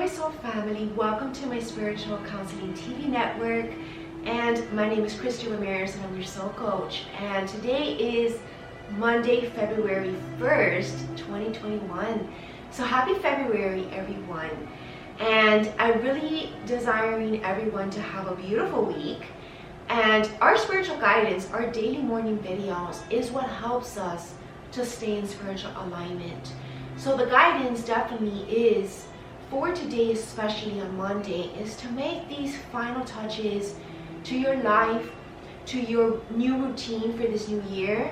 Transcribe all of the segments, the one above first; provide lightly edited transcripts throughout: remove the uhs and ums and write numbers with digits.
my soul family, welcome to my spiritual counseling TV network, and my name is Christie Ramirez and I'm your soul coach. And today is Monday, February 1st, 2021. So happy February, everyone. And I'm really desiring everyone to have a beautiful week. And our spiritual guidance, our daily morning videos, is what helps us to stay in spiritual alignment. So the guidance definitely is, for today, especially on Monday, is to make these final touches to your life, to your new routine for this new year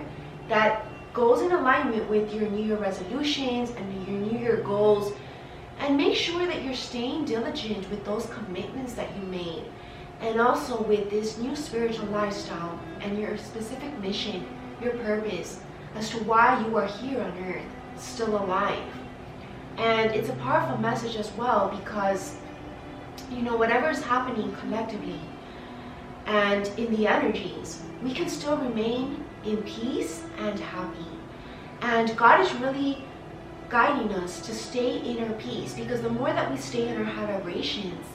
that goes in alignment with your New Year resolutions and your New Year goals, and make sure that you're staying diligent with those commitments that you made, and also with this new spiritual lifestyle and your specific mission, your purpose as to why you are here on earth, still alive. And it's a powerful message as well, because whatever is happening collectively and in the energies, we can still remain in peace and happy. And God is really guiding us to stay in our peace, because the more that we stay in our high vibrations,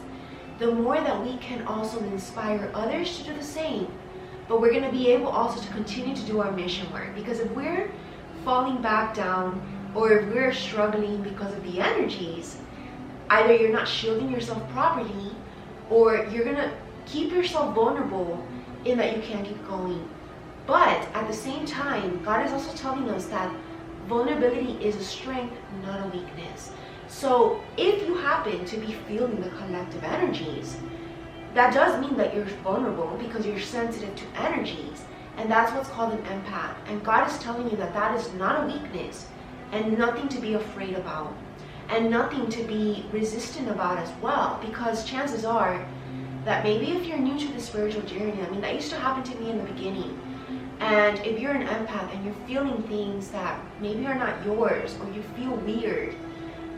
the more that we can also inspire others to do the same. But we're going to be able also to continue to do our mission work, because if we're falling back down, or if we're struggling because of the energies, either you're not shielding yourself properly, or you're going to keep yourself vulnerable in that you can't keep going. But at the same time, God is also telling us that vulnerability is a strength, not a weakness. So if you happen to be feeling the collective energies, that does mean that you're vulnerable, because you're sensitive to energies, and that's what's called an empath. And God is telling you that that is not a weakness, and nothing to be afraid about, and nothing to be resistant about as well, because chances are that maybe if you're new to the spiritual journey, that used to happen to me in the beginning, and if you're an empath and you're feeling things that maybe are not yours, or you feel weird,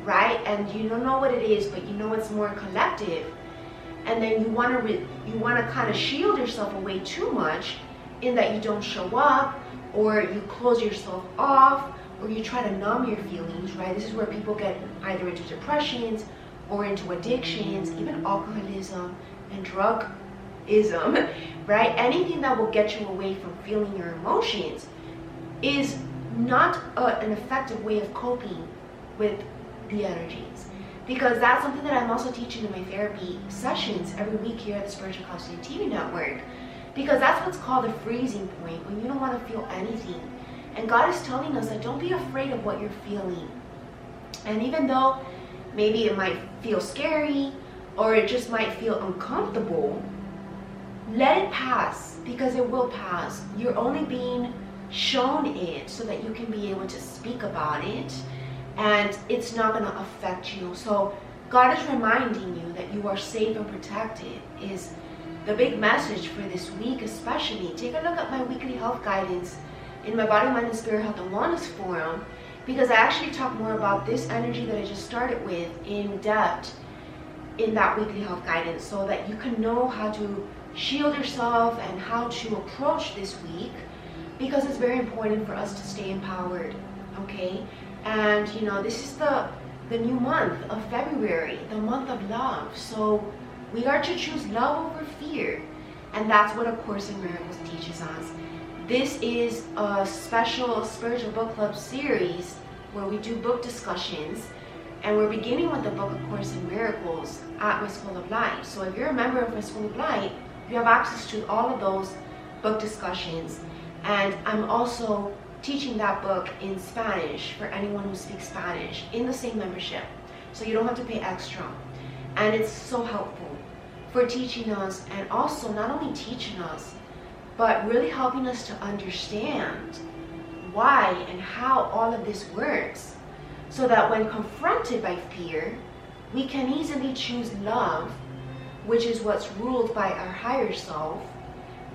right, and you don't know what it is, but you know it's more collective, and then you want to kind of shield yourself away too much, in that you don't show up, or you close yourself off, or you try to numb your feelings, right? This is where people get either into depressions or into addictions, even alcoholism and drugism, right? Anything that will get you away from feeling your emotions is not an effective way of coping with the energies. Because that's something that I'm also teaching in my therapy sessions every week here at the Spiritual Counseling TV Network. Because that's what's called a freezing point, when you don't want to feel anything. And God is telling us that don't be afraid of what you're feeling. And even though maybe it might feel scary, or it just might feel uncomfortable, let it pass, because it will pass. You're only being shown it so that you can be able to speak about it, and it's not going to affect you. So God is reminding you that you are safe and protected is the big message for this week. Especially take a look at my weekly health guidance in my Body, Mind, and Spirit Health and Wellness Forum, because I actually talk more about this energy that I just started with in depth in that weekly health guidance, so that you can know how to shield yourself and how to approach this week, because it's very important for us to stay empowered, okay? And this is the new month of February, the month of love. So we are to choose love over fear, and that's what A Course in Miracles teaches us. This is a special spiritual book club series where we do book discussions, and we're beginning with the book A Course in Miracles at my School of Light. So if you're a member of my School of Light, you have access to all of those book discussions. And I'm also teaching that book in Spanish for anyone who speaks Spanish in the same membership. So you don't have to pay extra. And it's so helpful for teaching us, and also not only teaching us, but really helping us to understand why and how all of this works, so that when confronted by fear, we can easily choose love, which is what's ruled by our higher self,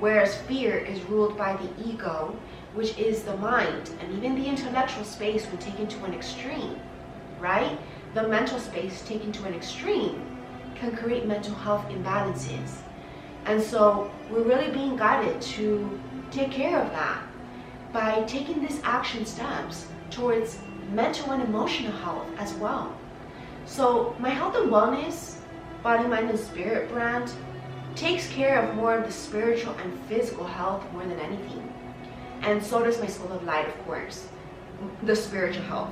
whereas fear is ruled by the ego, which is the mind, and even the intellectual space when taken to an extreme, right? The mental space taken to an extreme can create mental health imbalances. And so we're really being guided to take care of that by taking these action steps towards mental and emotional health as well. So my health and wellness, body, mind, and spirit brand takes care of more of the spiritual and physical health more than anything. And so does my School of Light, of course, the spiritual health.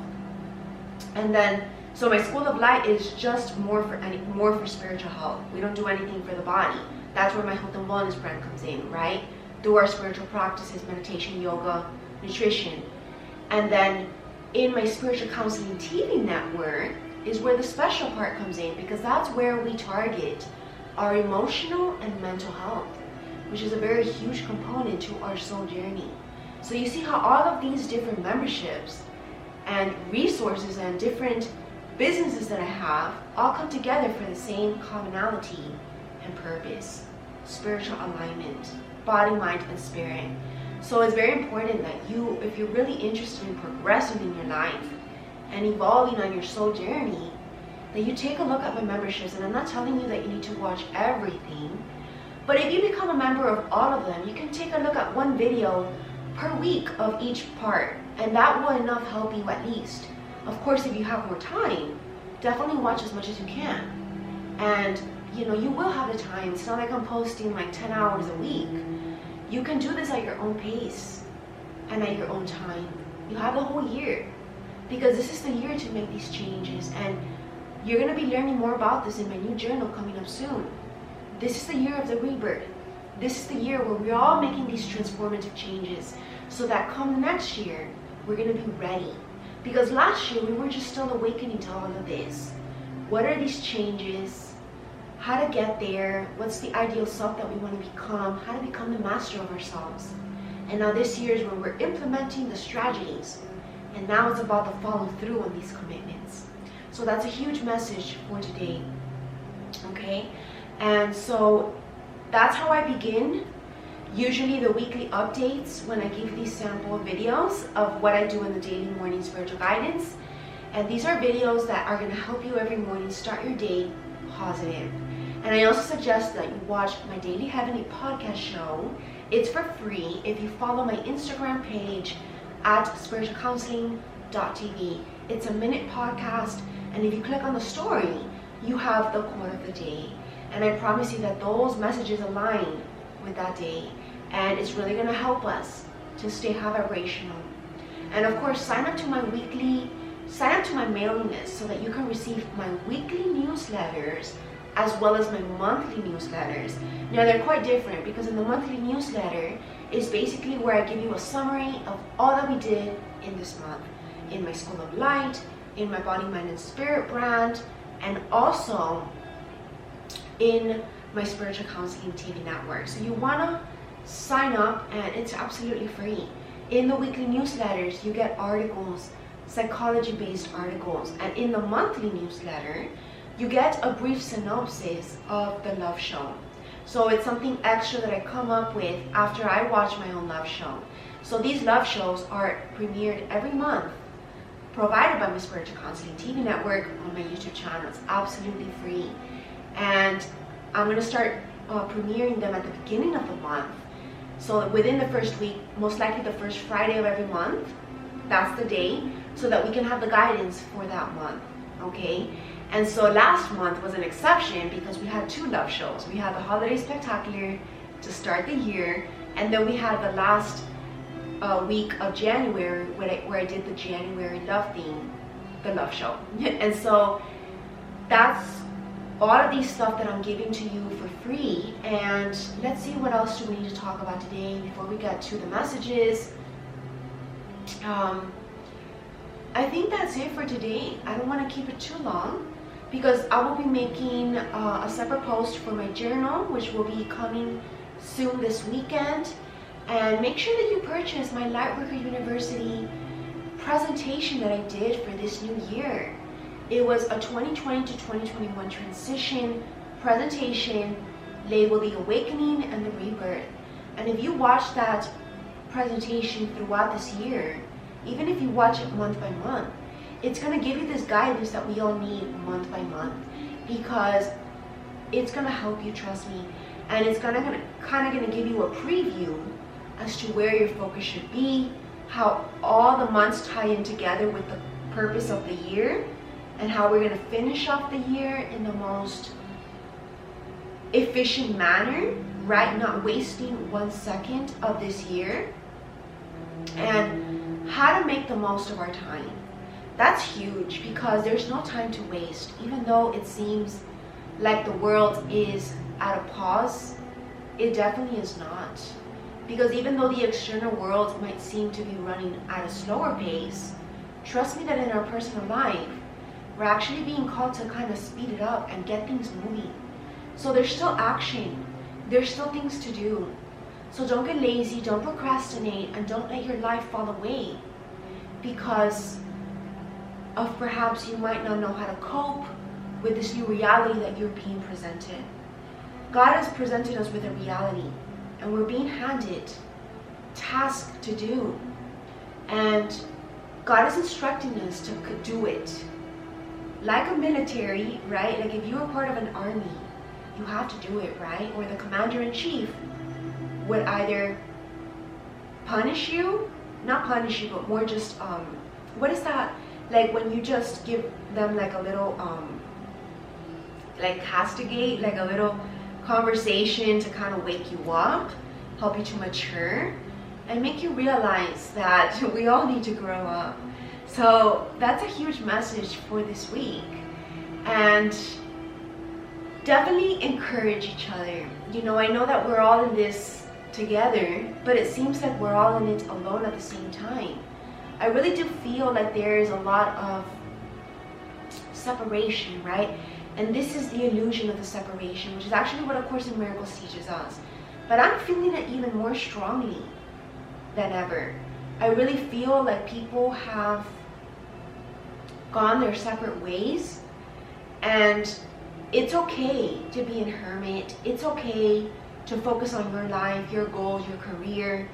And then, so my School of Light is just more for spiritual health. We don't do anything for the body. That's where my health and wellness brand comes in, right? Through our spiritual practices, meditation, yoga, nutrition. And then in my spiritual counseling TV network is where the special part comes in, because that's where we target our emotional and mental health, which is a very huge component to our soul journey. So you see how all of these different memberships and resources and different businesses that I have all come together for the same commonality and purpose: spiritual alignment, body, mind, and spirit. So it's very important that you, if you're really interested in progressing in your life and evolving on your soul journey, that you take a look at my memberships. And I'm not telling you that you need to watch everything, but if you become a member of all of them, you can take a look at one video per week of each part, and that will enough help you at least. Of course, if you have more time, definitely watch as much as you can. And you know, you will have the time. It's not like I'm posting like 10 hours a week. You can do this at your own pace and at your own time. You have the whole year, because this is the year to make these changes. And you're going to be learning more about this in my new journal coming up soon. This is the year of the rebirth. This is the year where we're all making these transformative changes, so that come next year, we're going to be ready. Because last year, we were just still awakening to all of this. What are these changes? How to get there? What's the ideal self that we want to become? How to become the master of ourselves? And now this year is when we're implementing the strategies. And now it's about the follow through on these commitments. So that's a huge message for today. Okay? And so that's how I begin. Usually the weekly updates, when I give these sample videos of what I do in the daily morning spiritual guidance. And these are videos that are going to help you every morning start your day positive. And I also suggest that you watch my Daily Heavenly podcast show. It's for free if you follow my Instagram page at spiritualcounseling.tv. It's a minute podcast, and if you click on the story, you have the quote of the day. And I promise you that those messages align with that day, and it's really going to help us to stay high vibrational. And of course, sign up to my mailing list so that you can receive my weekly newsletters as well as my monthly newsletters. Now they're quite different, because in the monthly newsletter is basically where I give you a summary of all that we did in this month, in my School of Light, in my Body, Mind, and Spirit brand, and also in my Spiritual Counseling TV network. So you want to sign up, and it's absolutely free. In the weekly newsletters, you get articles, psychology-based articles, and in the monthly newsletter, you get a brief synopsis of the love show. So it's something extra that I come up with after I watch my own love show. So these love shows are premiered every month, provided by my Spiritual Counseling TV network on my YouTube channel. It's absolutely free. And I'm going to start premiering them at the beginning of the month. So within the first week, most likely the first Friday of every month, that's the day, so that we can have the guidance for that month, okay? And so last month was an exception because we had two love shows. We had the Holiday Spectacular to start the year, and then we had the last week of January where I did the January love theme, the love show. And so that's all of these stuff that I'm giving to you for free. And let's see, what else do we need to talk about today before we get to the messages. I think that's it for today. I don't want to keep it too long, because I will be making a separate post for my journal, which will be coming soon this weekend. And make sure that you purchase my Lightworker University presentation that I did for this new year. It was a 2020 to 2021 transition presentation labeled The Awakening and the Rebirth. And if you watch that presentation throughout this year, even if you watch it month by month, it's going to give you this guidance that we all need month by month, because it's going to help you, trust me. And it's kind of going to give you a preview as to where your focus should be, how all the months tie in together with the purpose of the year, and how we're going to finish off the year in the most efficient manner, right? Not wasting 1 second of this year, and how to make the most of our time. That's huge, because there's no time to waste. Even though it seems like the world is at a pause, it definitely is not. Because even though the external world might seem to be running at a slower pace, trust me that in our personal life, we're actually being called to kind of speed it up and get things moving. So there's still action, there's still things to do. So don't get lazy, don't procrastinate, and don't let your life fall away because of perhaps you might not know how to cope with this new reality that you're being presented. God has presented us with a reality, and we're being handed tasks to do. And God is instructing us to do it. Like a military, right? Like if you are part of an army, you have to do it, right? Or the commander-in-chief would either punish you, not punish you, but more just, what is that? Like when you just give them like a little, like castigate, like a little conversation to kind of wake you up, help you to mature, and make you realize that we all need to grow up. So that's a huge message for this week. And definitely encourage each other. You know, I know that we're all in this together, but it seems like we're all in it alone at the same time. I really do feel like there is a lot of separation, right? And this is the illusion of the separation, which is actually what A Course in Miracles teaches us. But I'm feeling it even more strongly than ever. I really feel like people have gone their separate ways, and it's okay to be a hermit. It's okay to focus on your life, your goals, your career.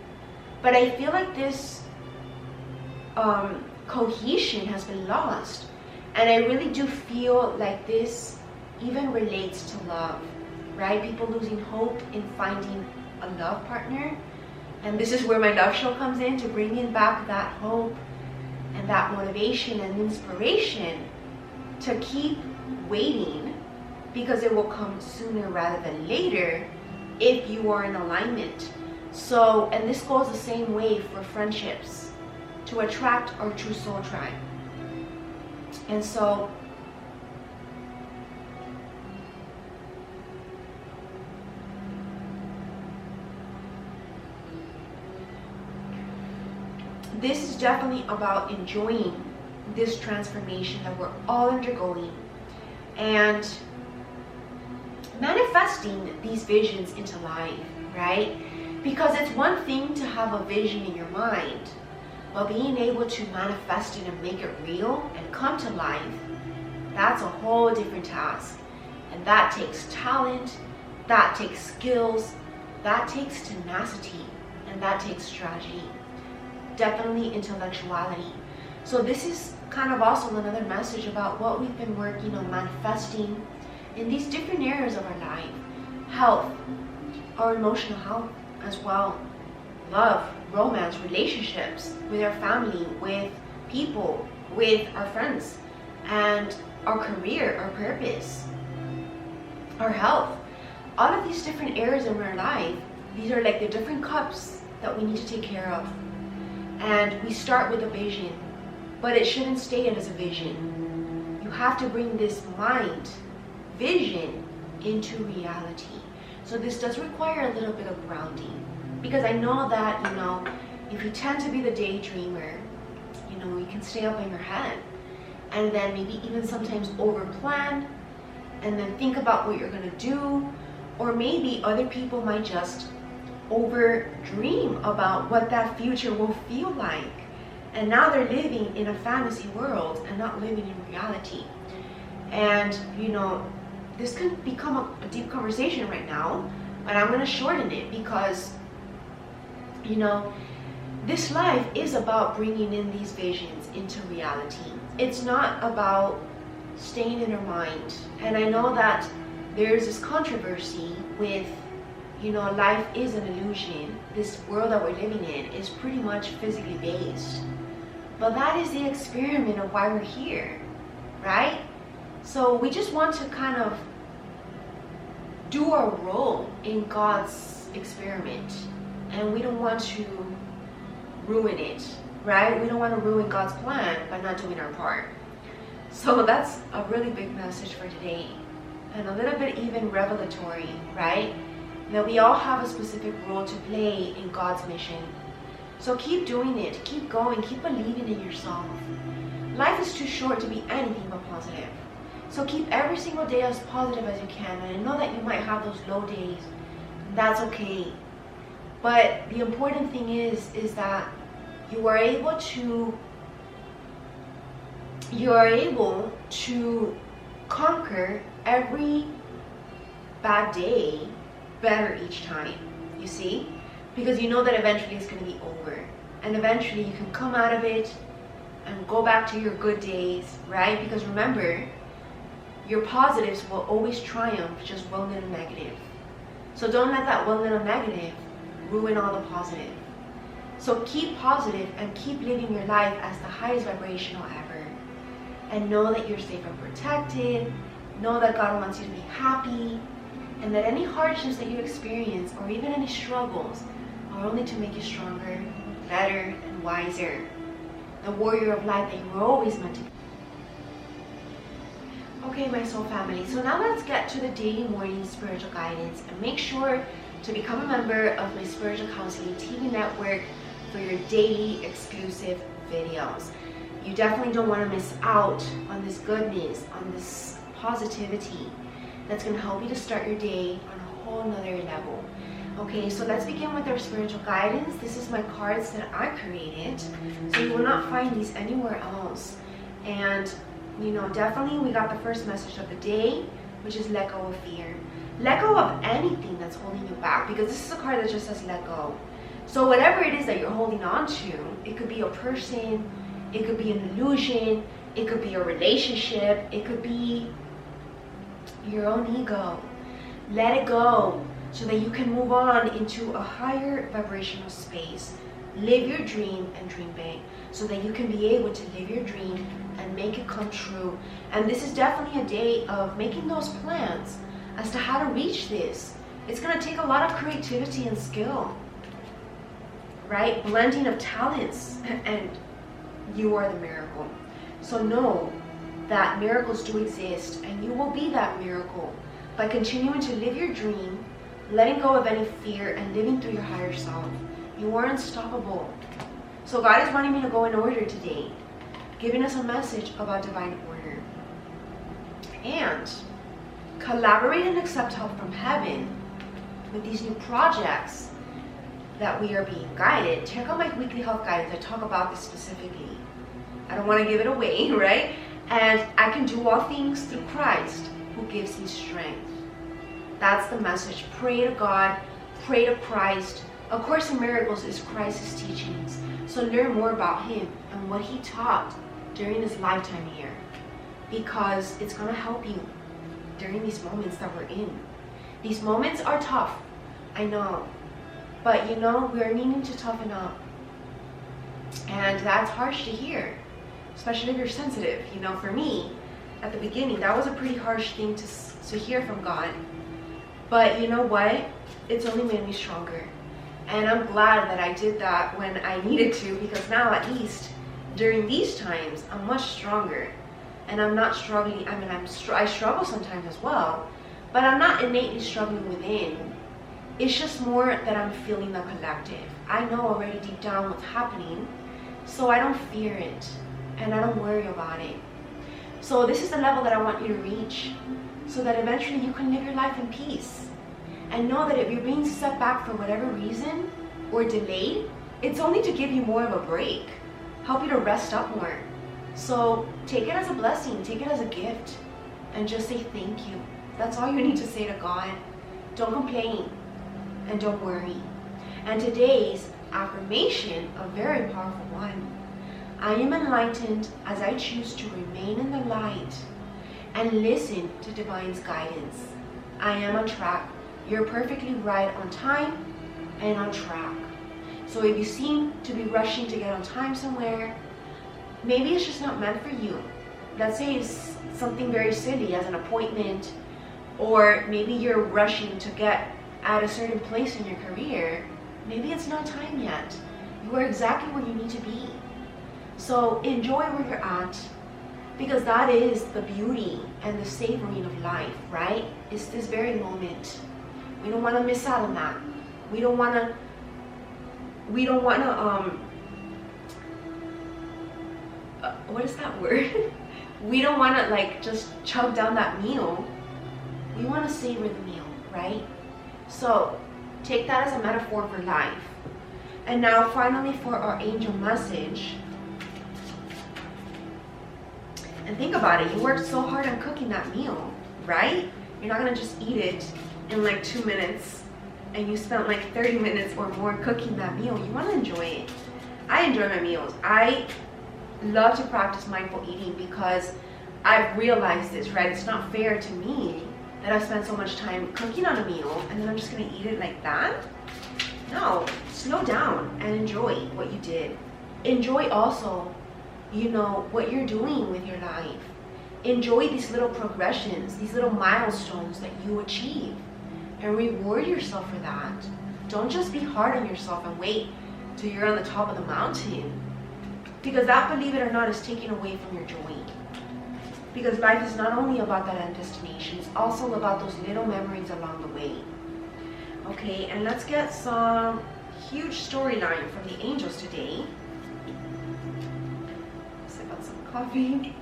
But I feel like this cohesion has been lost. And I really do feel like this even relates to love, right? People losing hope in finding a love partner. And this is where my love show comes in, to bring in back that hope and that motivation and inspiration to keep waiting, because it will come sooner rather than later if you are in alignment. So, and this goes the same way for friendships, to attract our true soul tribe. And so this is definitely about enjoying this transformation that we're all undergoing and manifesting these visions into life, right? Because it's one thing to have a vision in your mind, but being able to manifest it and make it real and come to life, that's a whole different task. And that takes talent, that takes skills, that takes tenacity, and that takes strategy. Definitely intellectuality. So this is kind of also another message about what we've been working on manifesting in these different areas of our life. Health, our emotional health as well. Love, romance, relationships with our family, with people, with our friends, and our career, our purpose, our health. All of these different areas in our life, these are like the different cups that we need to take care of. And we start with a vision, but it shouldn't stay as a vision. You have to bring this mind vision into reality. So this does require a little bit of grounding, because I know that, you know, if you tend to be the daydreamer, you know, you can stay up in your head and then maybe even sometimes over plan and then think about what you're going to do, or maybe other people might just over dream about what that future will feel like, and now they're living in a fantasy world and not living in reality. And you know, this can become a deep conversation right now, but I'm going to shorten it because, you know, this life is about bringing in these visions into reality. It's not about staying in our mind. And I know that there's this controversy with, you know, life is an illusion. This world that we're living in is pretty much physically based. But that is the experiment of why we're here, right? So we just want to kind of do our role in God's experiment, and we don't want to ruin it, right? We don't want to ruin God's plan by not doing our part. So that's a really big message for today, and a little bit even revelatory, right? That we all have a specific role to play in God's mission. So keep doing it, keep going, keep believing in yourself. Life is too short to be anything but positive. So keep every single day as positive as you can. And I know that you might have those low days. That's okay. But the important thing is that you are able to conquer every bad day better each time, you see? Because you know that eventually it's going to be over. And eventually you can come out of it and go back to your good days, right? Because remember, your positives will always triumph just one little negative. So don't let that one little negative ruin all the positive. So keep positive and keep living your life as the highest vibrational ever. And know that you're safe and protected. Know that God wants you to be happy. And that any hardships that you experience, or even any struggles, are only to make you stronger, better, and wiser. The warrior of light that you were always meant to be. Okay, my soul family, so now let's get to the daily morning spiritual guidance, and make sure to become a member of my Spiritual Counseling TV network for your daily exclusive videos. You definitely don't want to miss out on this goodness, on this positivity that's going to help you to start your day on a whole nother level. Okay, so let's begin with our spiritual guidance. This is my cards that I created, so you will not find these anywhere else. And you know, definitely we got the first message of the day, which is let go of fear. Let go of anything that's holding you back, because this is a card that just says let go. So whatever it is that you're holding on to, it could be a person, it could be an illusion, it could be a relationship, it could be your own ego. Let it go so that you can move on into a higher vibrational space. Live your dream and dream big, so that you can be able to live your dream and make it come true. And this is definitely a day of making those plans as to how to reach this. It's going to take a lot of creativity and skill, right? Blending of talents, and you are the miracle. So know that miracles do exist, and you will be that miracle by continuing to live your dream, letting go of any fear, and living through your higher self. You are unstoppable. So God is wanting me to go in order today, giving us a message about divine order. And collaborate and accept help from heaven with these new projects that we are being guided. Check out my weekly health guidance. I talk about this specifically. I don't want to give it away, right? And I can do all things through Christ who gives me strength. That's the message. Pray to God, pray to Christ. A Course in Miracles is Christ's teachings. So learn more about him and what he taught during his lifetime here, because it's going to help you during these moments that we're in. These moments are tough, I know, but you know, we're needing to toughen up. And that's harsh to hear, especially if you're sensitive. You know, for me, at the beginning, that was a pretty harsh thing to hear from God. But you know what? It's only made me stronger. And I'm glad that I did that when I needed to, because now at least during these times, I'm much stronger. And I'm not struggling. I mean, I struggle sometimes as well, but I'm not innately struggling within. It's just more that I'm feeling the collective. I know already deep down what's happening, so I don't fear it, and I don't worry about it. So this is the level that I want you to reach, so that eventually you can live your life in peace. And know that if you're being set back for whatever reason, or delayed, it's only to give you more of a break, help you to rest up more. So take it as a blessing, take it as a gift, and just say thank you. That's all you need to say to God. Don't complain, and don't worry. And today's affirmation, a very powerful one. I am enlightened as I choose to remain in the light and listen to divine's guidance. I am on track. You're perfectly right, on time and on track. So if you seem to be rushing to get on time somewhere, maybe it's just not meant for you. Let's say something very silly as an appointment, or maybe you're rushing to get at a certain place in your career, maybe it's not time yet. You are exactly where you need to be. So enjoy where you're at, because that is the beauty and the savoring of life, right? It's this very moment. We don't want to miss out on that. We don't want to what is that word? We don't want to like just chug down that meal. We want to savor the meal, right? So take that as a metaphor for life. And now finally for our angel message. And think about it, you worked so hard on cooking that meal, right? You're not gonna just eat it in like 2 minutes and you spent like 30 minutes or more cooking that meal. You wanna enjoy it. I enjoy my meals. I love to practice mindful eating because I've realized this, right? It's not fair to me that I've spent so much time cooking on a meal and then I'm just gonna eat it like that. No, slow down and enjoy what you did. Enjoy also, you know, what you're doing with your life. Enjoy these little progressions, these little milestones that you achieve, and reward yourself for that. Don't just be hard on yourself and wait till you're on the top of the mountain, because that, believe it or not, is taking away from your joy. Because life is not only about that end destination, it's also about those little memories along the way. Okay, and let's get some huge storyline from the angels today. Sip on some coffee.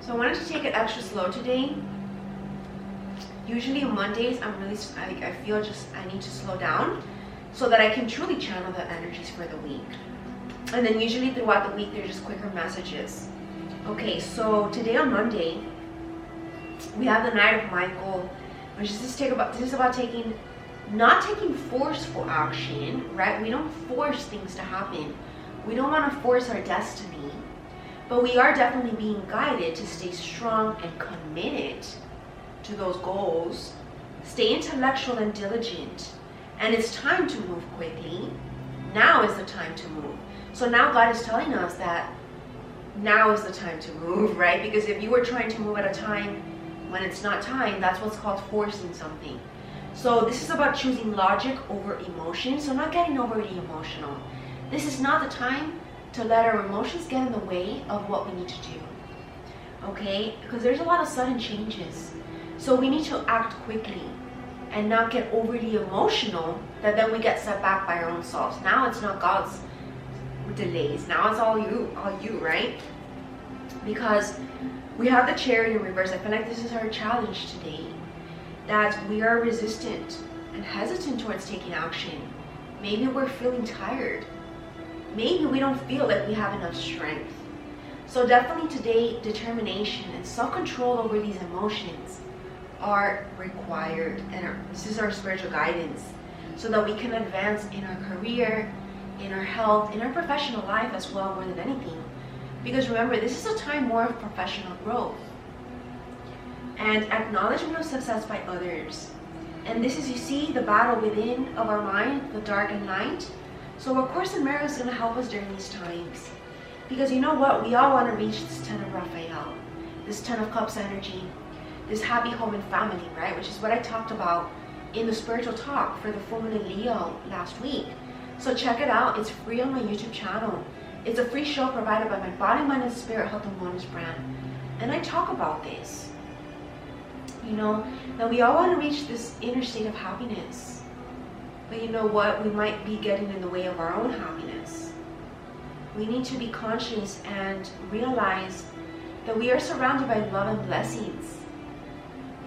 So I wanted to take it extra slow today. Usually on Mondays, I feel just I need to slow down so that I can truly channel the energies for the week. And then usually throughout the week, they're just quicker messages. Okay, so today on Monday, we have the Knight of Michael, which is about not taking forceful action, right? We don't force things to happen. We don't want to force our destiny, but we are definitely being guided to stay strong and committed to those goals. Stay intellectual and diligent. And it's time to move quickly. Now is the time to move. So now God is telling us that now is the time to move, right? Because if you were trying to move at a time when it's not time, that's what's called forcing something. So this is about choosing logic over emotion. So not getting overly emotional. This is not the time to let our emotions get in the way of what we need to do. Okay? Because there's a lot of sudden changes. So we need to act quickly and not get overly emotional that then we get set back by our own selves. Now it's not God's delays. Now it's all you, right? Because we have the Chariot in reverse. I feel like this is our challenge today, that we are resistant and hesitant towards taking action. Maybe we're feeling tired. Maybe we don't feel like we have enough strength. So definitely today, determination and self-control over these emotions are required, and this is our spiritual guidance, so that we can advance in our career, in our health, in our professional life as well, more than anything. Because remember, this is a time more of professional growth and acknowledgement of success by others. And this is, you see, the battle within of our mind, the dark and light. So A Course in Miracles is going to help us during these times. Because you know what? We all want to reach this 10 of Raphael, this 10 of Cups energy, this happy home and family, right? Which is what I talked about in the spiritual talk for the full moon in Leo last week. So check it out. It's free on my YouTube channel. It's a free show provided by my Body, Mind, and Spirit Health and Wellness brand. And I talk about this. You know, that we all want to reach this inner state of happiness. But you know what? We might be getting in the way of our own happiness. We need to be conscious and realize that we are surrounded by love and blessings,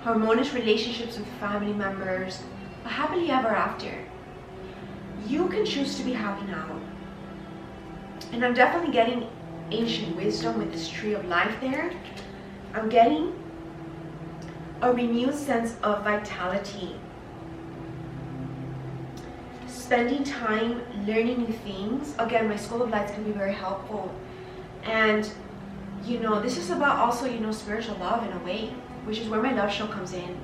harmonious relationships with family members, a happily ever after. You can choose to be happy now. And I'm definitely getting ancient wisdom with this tree of life there. I'm getting a renewed sense of vitality. Spending time learning new things. Again, my School of Lights can be very helpful. And, you know, this is about also, you know, spiritual love in a way, which is where my love show comes in.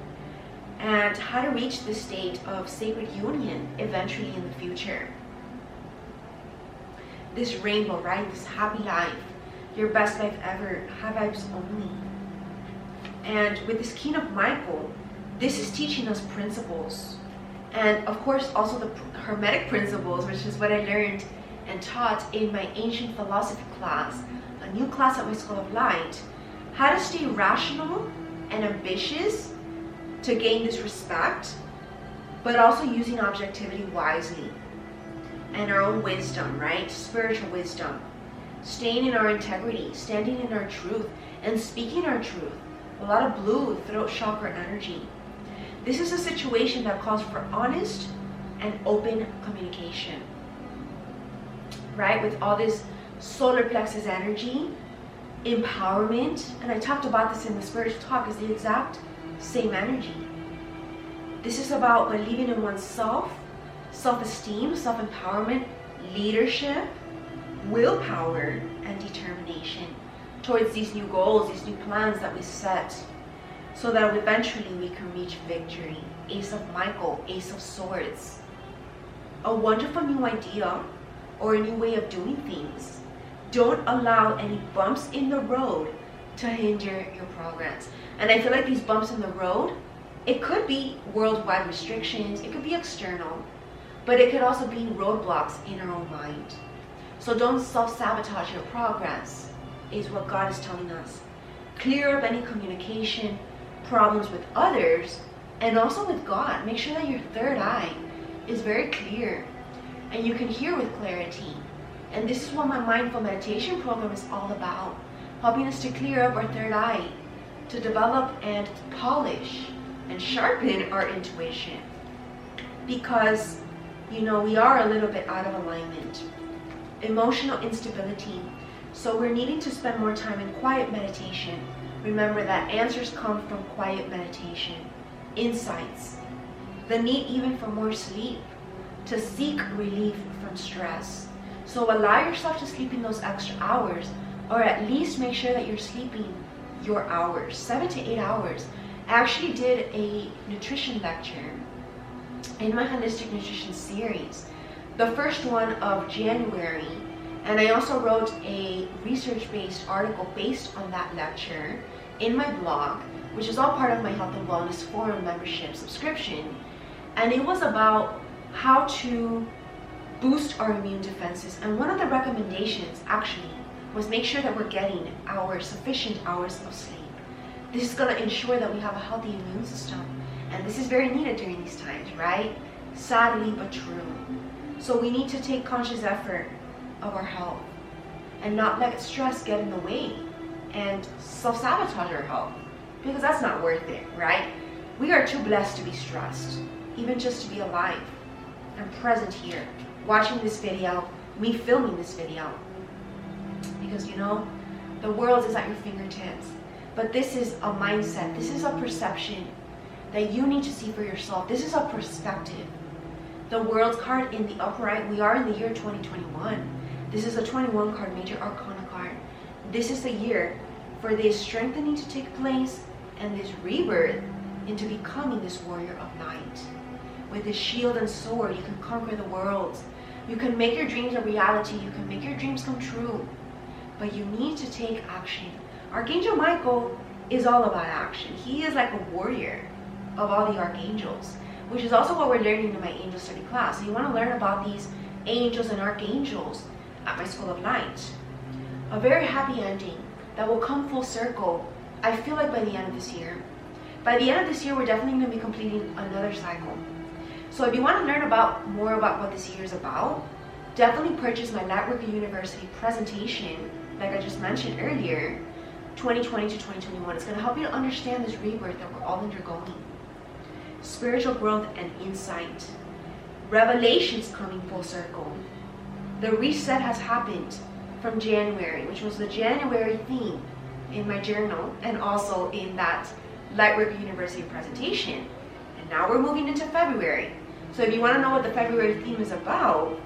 And how to reach this state of sacred union eventually in the future. this rainbow, right? This happy life, your best life ever, high vibes only. And with this King of Michael, this is teaching us principles. And of course, also the Hermetic principles, which is what I learned and taught in my ancient philosophy class, a new class at my School of Light, how to stay rational and ambitious to gain this respect, but also using objectivity wisely and our own wisdom, right? Spiritual wisdom. Staying in our integrity, standing in our truth, and speaking our truth. A lot of blue throat chakra energy. This is a situation that calls for honest and open communication, right? With all this solar plexus energy, empowerment, and I talked about this in the spiritual talk, is the exact same energy. This is about believing in oneself, self-esteem, self-empowerment, leadership, willpower, and determination towards these new goals, these new plans that we set, so that eventually we can reach victory. Ace of Michael, Ace of Swords. A wonderful new idea or a new way of doing things. Don't allow any bumps in the road to hinder your progress. And I feel like these bumps in the road, it could be worldwide restrictions, it could be external, but it could also be roadblocks in our own mind. So don't self-sabotage your progress, is what God is telling us. Clear up any communication problems with others and also with God. Make sure that your third eye is very clear and you can hear with clarity. And this is what my mindful meditation program is all about, helping us to clear up our third eye, to develop and polish and sharpen our intuition. Because, you know, we are a little bit out of alignment. Emotional instability. So we're needing to spend more time in quiet meditation. Remember that answers come from quiet meditation, insights, the need even for more sleep, to seek relief from stress. So allow yourself to sleep in those extra hours, or at least make sure that you're sleeping your hours, 7 to 8 hours. I actually did a nutrition lecture in my holistic nutrition series, the first one of January. And I also wrote a research-based article based on that lecture in my blog, which is all part of my Health and Wellness Forum membership subscription. And it was about how to boost our immune defenses. And one of the recommendations actually was make sure that we're getting our sufficient hours of sleep. This is going to ensure that we have a healthy immune system. And this is very needed during these times, right? Sadly, but true. So we need to take conscious effort of our health and not let stress get in the way and self-sabotage our health, because that's not worth it, right? We are too blessed to be stressed, even just to be alive and present here, watching this video, me filming this video, because you know, the world is at your fingertips. But this is a mindset, this is a perception that you need to see for yourself. This is a perspective. The World card in the upright, we are in the year 2021. This is a 21 card major arcana card. This is the year for this strengthening to take place and this rebirth into becoming this warrior of light. With this shield and sword, you can conquer the world. You can make your dreams a reality. You can make your dreams come true. But you need to take action. Archangel Michael is all about action. He is like a warrior of all the archangels, which is also what we're learning in my angel study class. So you want to learn about these angels and archangels at my School of Light. A very happy ending that will come full circle, I feel like, by the end of this year. By the end of this year, we're definitely going to be completing another cycle. So if you want to learn more about what this year is about, definitely purchase my Lightworker University presentation, like I just mentioned earlier, 2020 to 2021. It's going to help you to understand this rebirth that we're all undergoing. Spiritual growth and insight. Revelations coming full circle. The reset has happened from January, which was the January theme in my journal and also in that Lightworker University presentation. And now we're moving into February. So if you want to know what the February theme is about,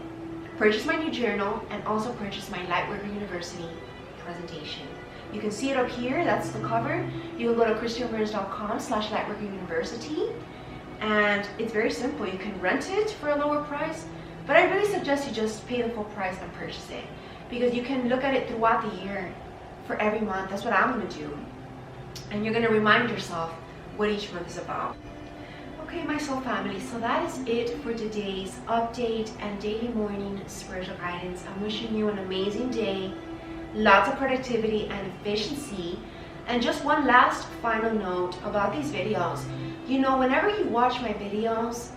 purchase my new journal and also purchase my Lightworker University presentation. You can see it up here, that's the cover. You can go to christieramirez.com/lightworkeruniversity, and it's very simple. You can rent it for a lower price, But I really suggest you just pay the full price and purchase it, because you can look at it throughout the year for every month. That's what I'm going to do. And you're going to remind yourself what each month is about. Okay, my soul family, so that is it for today's update and daily morning spiritual guidance. I'm wishing you an amazing day, lots of productivity and efficiency. And just one last final note about these videos. You know, whenever you watch my videos,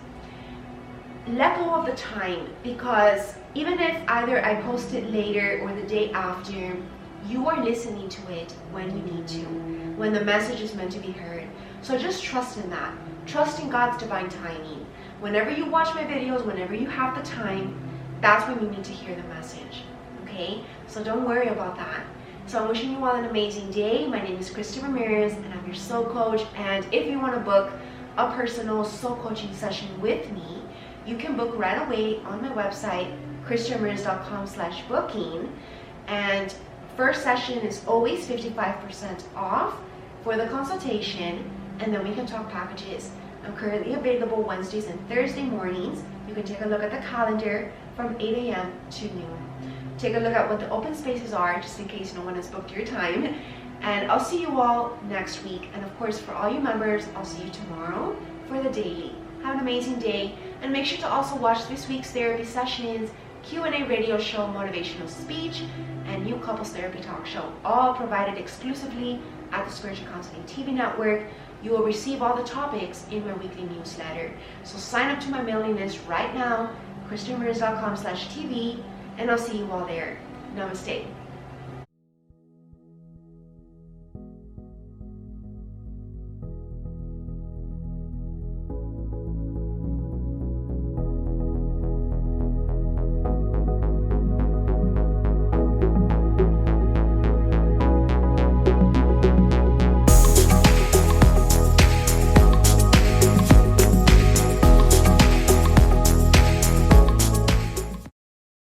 let go of the time, because even if either I post it later or the day after, you are listening to it when you need to, when the message is meant to be heard. So just trust in that. Trust in God's divine timing. Whenever you watch my videos, whenever you have the time, that's when you need to hear the message. Okay? So don't worry about that. So I'm wishing you all an amazing day. My name is Christie Ramirez, and I'm your soul coach. And if you want to book a personal soul coaching session with me, you can book right away on my website, christieramirez.com/booking. And first session is always 55% off for the consultation, and then we can talk packages. I'm currently available Wednesdays and Thursday mornings. You can take a look at the calendar from 8 a.m. to noon. Take a look at what the open spaces are, just in case no one has booked your time. And I'll see you all next week. And of course, for all you members, I'll see you tomorrow for the daily. Have an amazing day, and make sure to also watch this week's therapy sessions, Q&A radio show, Motivational Speech, and new couples therapy talk show, all provided exclusively at the Spiritual Counseling TV network. You will receive all the topics in my weekly newsletter. So sign up to my mailing list right now, christieramirez.com/TV, and I'll see you all there. Namaste.